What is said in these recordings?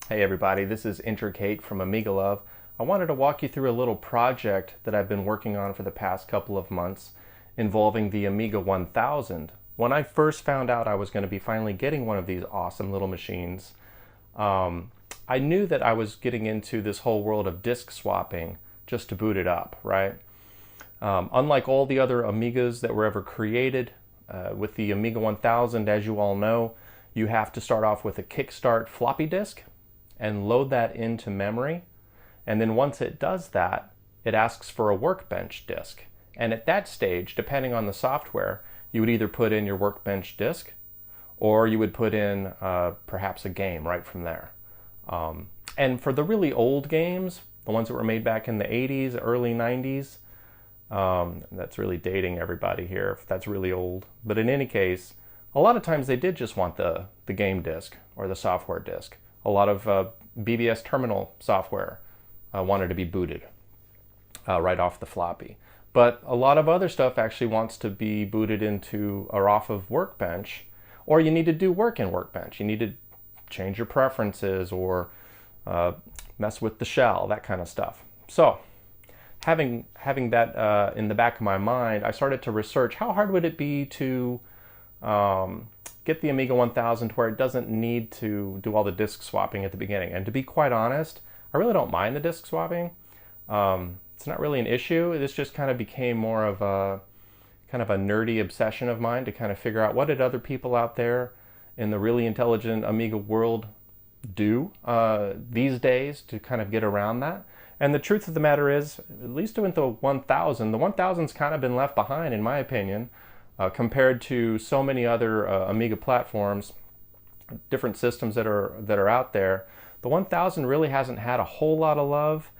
Hey everybody, this is Intricate from Amiga Love. I wanted to walk you through a little project that I've been working on for the past couple of months involving the Amiga 1000. When I first found out I was going to be finally getting one of these awesome little machines, I knew that I was getting into this whole world of disk swapping just to boot it up, right? Unlike all the other Amigas that were ever created, with the Amiga 1000, as you all know, you have to start off with a kickstart floppy disk and load that into memory. And then once it does that, it asks for a workbench disk. And at that stage, depending on the software, you would either put in your workbench disk or you would put in perhaps a game right from there. And for the really old games, the ones that were made back in the 80s, early 90s, that's really dating everybody here if that's really old. But in any case, a lot of times they did just want the game disk or the software disk. A lot of BBS terminal software wanted to be booted right off the floppy. But a lot of other stuff actually wants to be booted into or off of Workbench, or you need to do work in Workbench. You need to change your preferences or mess with the shell, that kind of stuff. So having that in the back of my mind, I started to research how hard would it be to get the Amiga 1000 to where it doesn't need to do all the disk swapping at the beginning. And to be quite honest, I really don't mind the disk swapping. It's not really an issue. This just kind of became more of a nerdy obsession of mine to kind of figure out what did other people out there in the really intelligent Amiga world do these days to kind of get around that. And the truth of the matter is, at least with the 1000, the 1000's kind of been left behind in my opinion. Compared to so many other Amiga platforms, different systems that are out there, the 1000 really hasn't had a whole lot of love,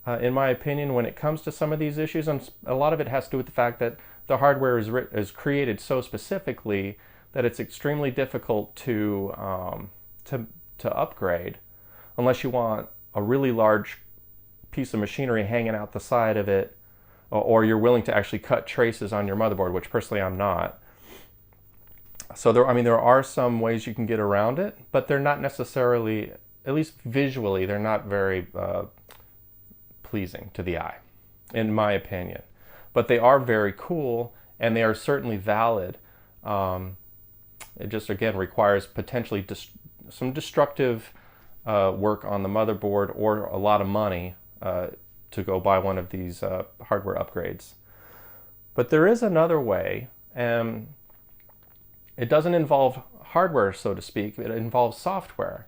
in my opinion, when it comes to some of these issues. And a lot of it has to do with the fact that the hardware is created so specifically that it's extremely difficult to upgrade, unless you want a really large piece of machinery hanging out the side of it, or you're willing to actually cut traces on your motherboard, which personally I'm not. So there are some ways you can get around it, but they're not necessarily, at least visually, they're not very pleasing to the eye, in my opinion. But they are very cool, and they are certainly valid. It just, again, requires potentially some destructive work on the motherboard or a lot of money to go buy one of these hardware upgrades. But there is another way, and it doesn't involve hardware, so to speak, it involves software.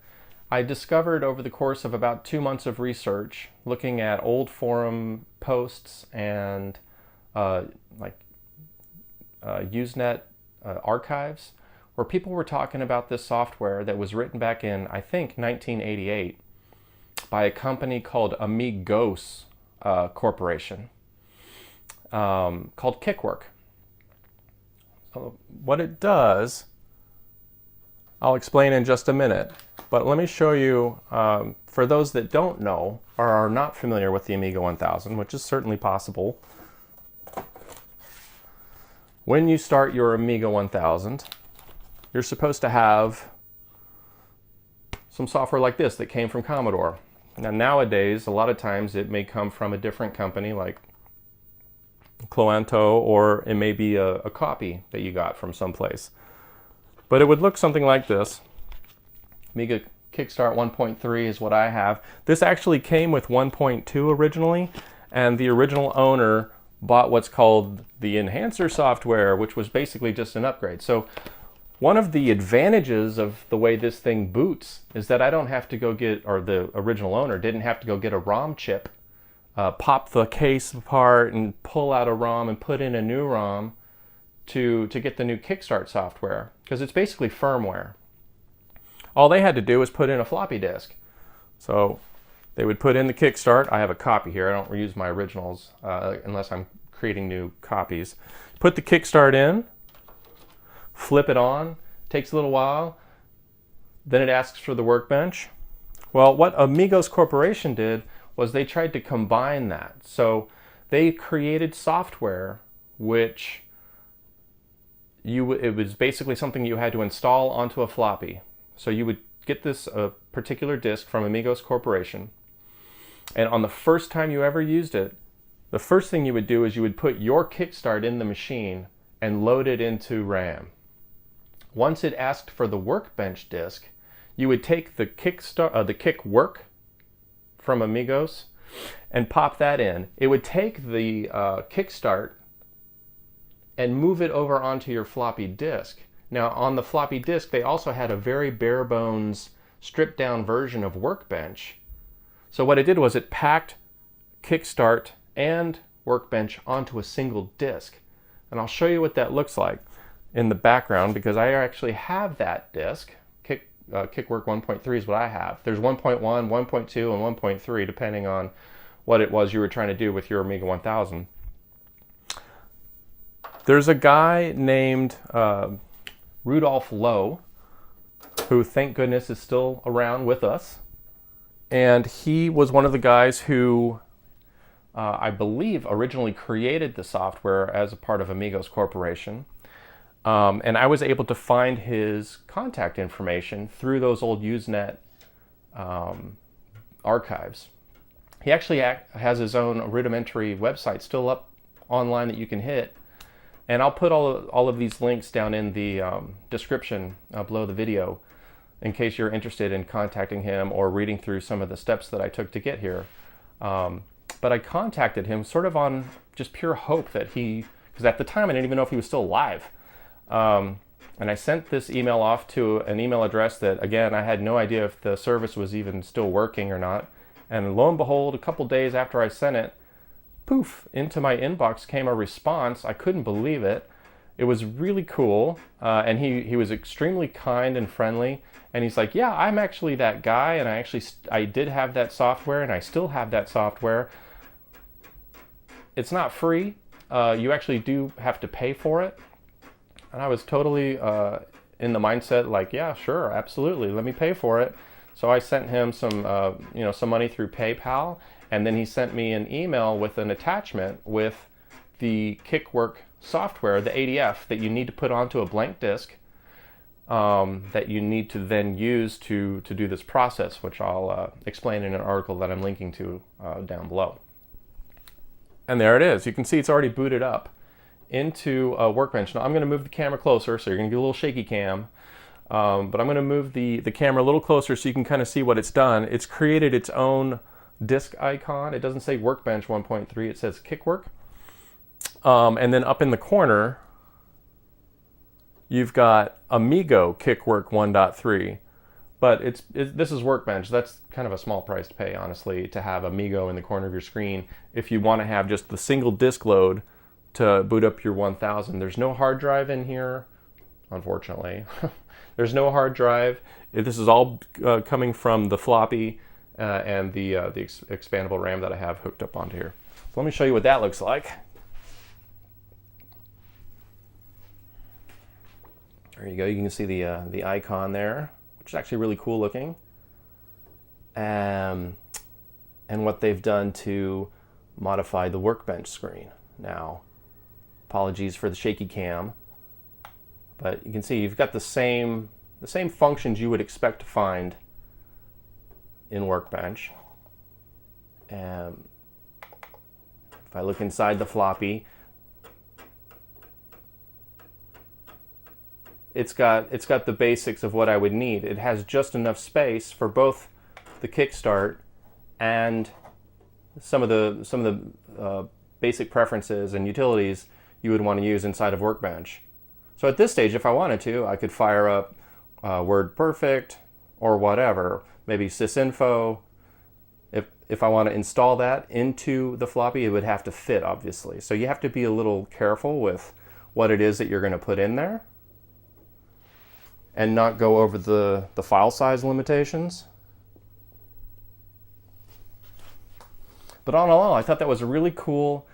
I discovered over the course of about 2 months of research, looking at old forum posts and Usenet archives, where people were talking about this software that was written back in, I think, 1988 by a company called Amigos Corporation, called KickWork. So what it does, I'll explain in just a minute, but let me show you, for those that don't know or are not familiar with the Amiga 1000, which is certainly possible. When you start your Amiga 1000, you're supposed to have some software like this that came from Commodore. Now nowadays, a lot of times it may come from a different company like Cloanto, or it may be a copy that you got from someplace. But it would look something like this. Amiga Kickstart 1.3 is what I have. This actually came with 1.2 originally, and the original owner bought what's called the Enhancer software, which was basically just an upgrade. So one of the advantages of the way this thing boots is that I don't have to go get, or the original owner didn't have to go get a ROM chip, pop the case apart and pull out a ROM and put in a new ROM to get the new Kickstart software, because it's basically firmware. All they had to do was put in a floppy disk. So they would put in the Kickstart. I have a copy here. I don't reuse my originals unless I'm creating new copies. Put the Kickstart in, flip it on, takes a little while, then it asks for the workbench. Well, what Amigos Corporation did was they tried to combine that. So they created software which it was basically something you had to install onto a floppy. So you would get this particular disk from Amigos Corporation, and on the first time you ever used it, the first thing you would do is you would put your kickstart in the machine and load it into RAM. Once it asked for the Workbench disk, you would take the KickWork from Amigos and pop that in. It would take the kickstart and move it over onto your floppy disk. Now on the floppy disk, they also had a very bare bones, stripped down version of Workbench. So what it did was it packed kickstart and Workbench onto a single disk. And I'll show you what that looks like in the background, because I actually have that disk. KickWork 1.3 is what I have. There's 1.1, 1.2, and 1.3, depending on what it was you were trying to do with your Amiga 1000. There's a guy named Rudolph Loew, who, thank goodness, is still around with us. And he was one of the guys who, I believe, originally created the software as a part of Amigos Corporation. And I was able to find his contact information through those old Usenet archives. He actually has his own rudimentary website still up online that you can hit. And I'll put all of these links down in the description below the video in case you're interested in contacting him or reading through some of the steps that I took to get here. But I contacted him sort of on just pure hope that because at the time I didn't even know if he was still alive. And I sent this email off to an email address that, again, I had no idea if the service was even still working or not. And lo and behold, a couple days after I sent it, poof, into my inbox came a response. I couldn't believe it. It was really cool. And he was extremely kind and friendly. And he's like, yeah, I'm actually that guy. And I did have that software, and I still have that software. It's not free. You actually do have to pay for it. And I was totally in the mindset like, yeah, sure, absolutely, let me pay for it. So I sent him some money through PayPal, and then he sent me an email with an attachment with the KickWork software, the ADF, that you need to put onto a blank disk that you need to then use to do this process, which I'll explain in an article that I'm linking to down below. And there it is. You can see it's already booted up into a Workbench. Now I'm going to move the camera closer, so you're going to get a little shaky cam. But I'm going to move the camera a little closer so you can kind of see what it's done. It's created its own disk icon. It doesn't say Workbench 1.3, it says KickWork. And then up in the corner, you've got Amigo KickWork 1.3. But this is Workbench. That's kind of a small price to pay, honestly, to have Amigo in the corner of your screen if you want to have just the single disk load to boot up your 1000. There's no hard drive in here, unfortunately. There's no hard drive. This is all coming from the floppy and the expandable RAM that I have hooked up onto here. So let me show you what that looks like. There you go. You can see the icon there, which is actually really cool looking. And what they've done to modify the Workbench screen. Now, apologies for the shaky cam, but you can see you've got the same functions you would expect to find in Workbench. And if I look inside the floppy, it's got the basics of what I would need. It has just enough space for both the kickstart and some of the basic preferences and utilities you would want to use inside of Workbench. So at this stage, if I wanted to, I could fire up WordPerfect or whatever, maybe sysinfo. If I want to install that into the floppy, it would have to fit, obviously. So you have to be a little careful with what it is that you're going to put in there and not go over the file size limitations. But all in all, I thought that was a really cool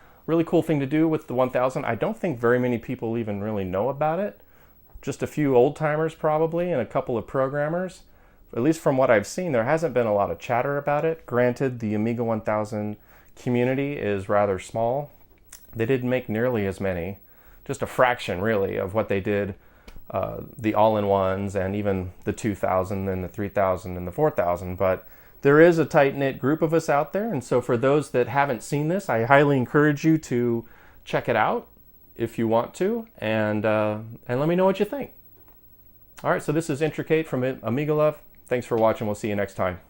thing to do with the 1000. I don't think very many people even really know about it. Just a few old timers probably, and a couple of programmers. At least from what I've seen, there hasn't been a lot of chatter about it. Granted, the Amiga 1000 community is rather small. They didn't make nearly as many, just a fraction really of what they did the all-in-ones and even the 2000 and the 3000 and the 4000, but there is a tight-knit group of us out there, and so for those that haven't seen this, I highly encourage you to check it out if you want to, and let me know what you think. All right, so this is Intricate from Amiga Love. Thanks for watching. We'll see you next time.